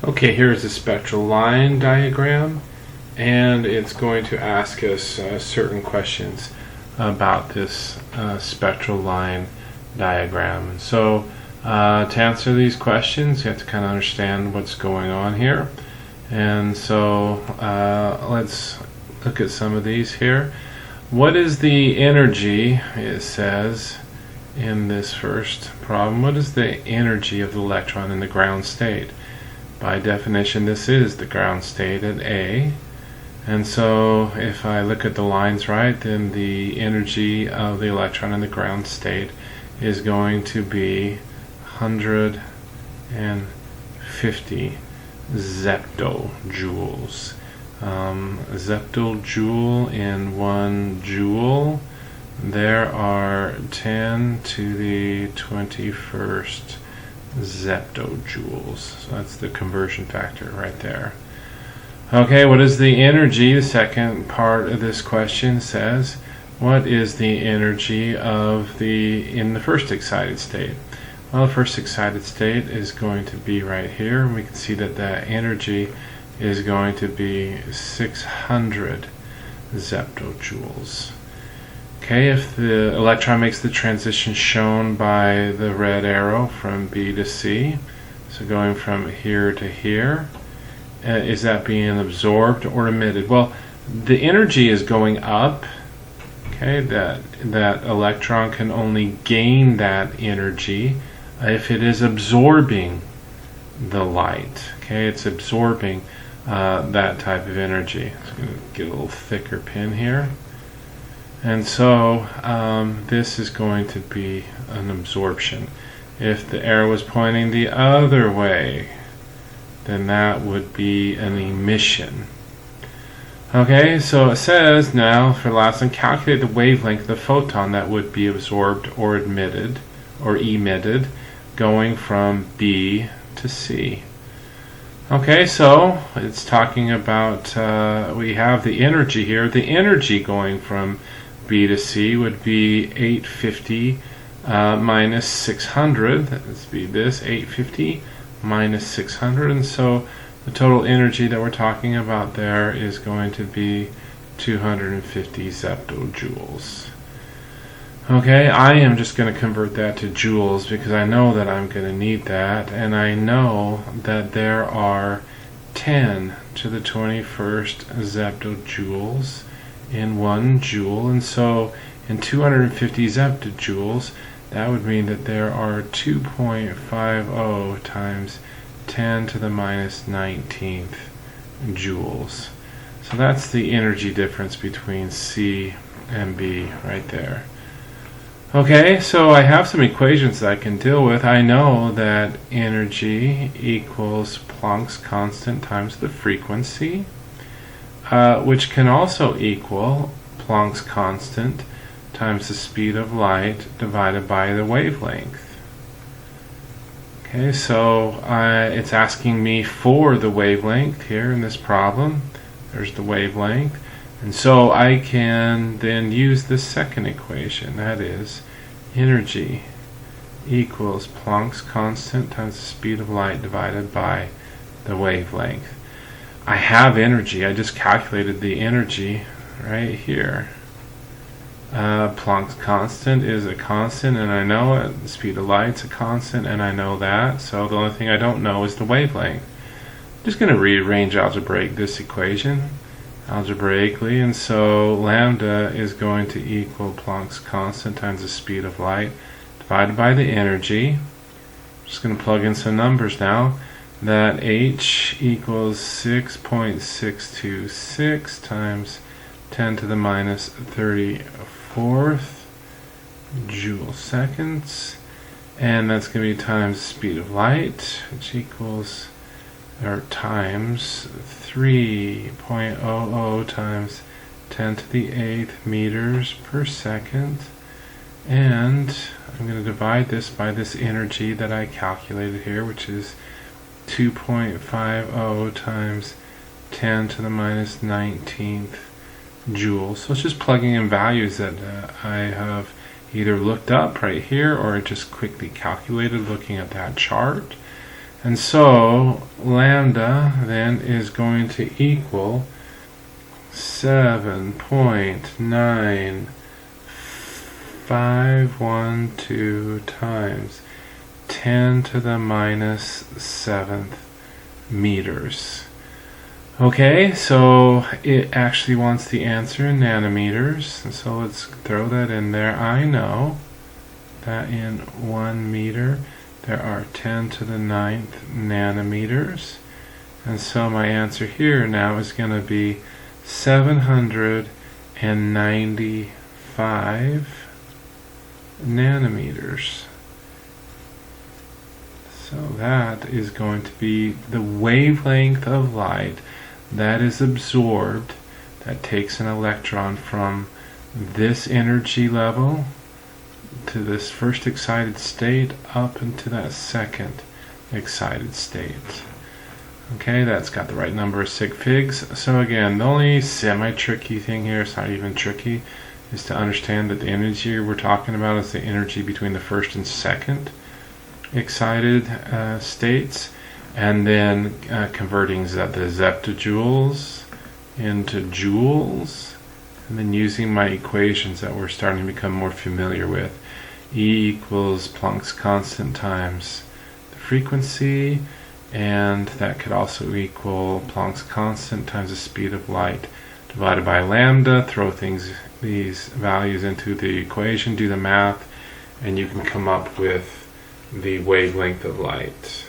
Okay, here's a spectral line diagram, and it's going to ask us certain questions about this spectral line diagram. And so to answer these questions, you have to kind of understand what's going on here. And so let's look at some of these here. What is the energy, it says in this first problem, what is the energy of the electron in the ground state? By definition, this is the ground state at A. And so if I look at the lines right, then the energy of the electron in the ground state is going to be 150 zeptojoules. Zeptojoule in 1 joule, there are 10 to the 21st zeptojoules. So that's the conversion factor right there. Okay, what is the energy? The second part of this question says, what is the energy of in the first excited state? Well, the first excited state is going to be right here, and we can see that that energy is going to be 600 zeptojoules. Okay, if the electron makes the transition shown by the red arrow from B to C, so going from here to here, is that being absorbed or emitted? Well, the energy is going up. Okay, that electron can only gain that energy if it is absorbing the light. Okay, it's absorbing that type of energy. So I'm going to get a little thicker pen here. And so this is going to be an absorption. If the arrow was pointing the other way, then that would be an emission. Okay, so it says now for the last one, calculate the wavelength of the photon that would be absorbed or emitted going from B to C. Okay, so it's talking about, we have the energy here. The energy going from B to C would be 850 minus 600. Let's be this, 850 minus 600. And so the total energy that we're talking about there is going to be 250 zeptojoules. Okay, I am just going to convert that to joules because I know that I'm going to need that, and I know that there are 10 to the 21st zeptojoules in 1 joule, and so in 250 zeptojoules, that would mean that there are 2.50 times 10 to the minus 19th joules. So that's the energy difference between C and B right there. Okay, so I have some equations that I can deal with. I know that energy equals Planck's constant times the frequency, which can also equal Planck's constant times the speed of light divided by the wavelength. Okay, so it's asking me for the wavelength here in this problem. There's the wavelength. And so I can then use the second equation, that is, energy equals Planck's constant times the speed of light divided by the wavelength. I have energy, I just calculated the energy right here. Planck's constant is a constant, and I know it. The speed of light's a constant, and I know that. So the only thing I don't know is the wavelength. I'm just going to rearrange algebraic this equation algebraically, and so lambda is going to equal Planck's constant times the speed of light divided by the energy. I'm just going to plug in some numbers now. That h equals 6.626 times 10 to the minus 34th joule seconds, and that's going to be times the speed of light, which equals or times 3.00 times 10 to the 8th meters per second, and I'm going to divide this by this energy that I calculated here, which is 2.50 times 10 to the minus 19th joules. So it's just plugging in values that I have either looked up right here or just quickly calculated looking at that chart. And so lambda then is going to equal 7.9512 times 10 to the minus 7th meters. Okay, so it actually wants the answer in nanometers, and so let's throw that in there. I know that in 1 meter there are 10 to the 9th nanometers, and so my answer here now is going to be 795 nanometers. So that is going to be the wavelength of light that is absorbed, that takes an electron from this energy level to this first excited state up into that second excited state. Okay, that's got the right number of sig figs. So again, the only semi-tricky thing here, it's not even tricky, is to understand that the energy we're talking about is the energy between the first and second excited states, and then converting the zeptojoules into joules, and then using my equations that we're starting to become more familiar with. E equals Planck's constant times the frequency, and that could also equal Planck's constant times the speed of light divided by lambda. Throw these values into the equation, do the math, and you can come up with the wavelength of light.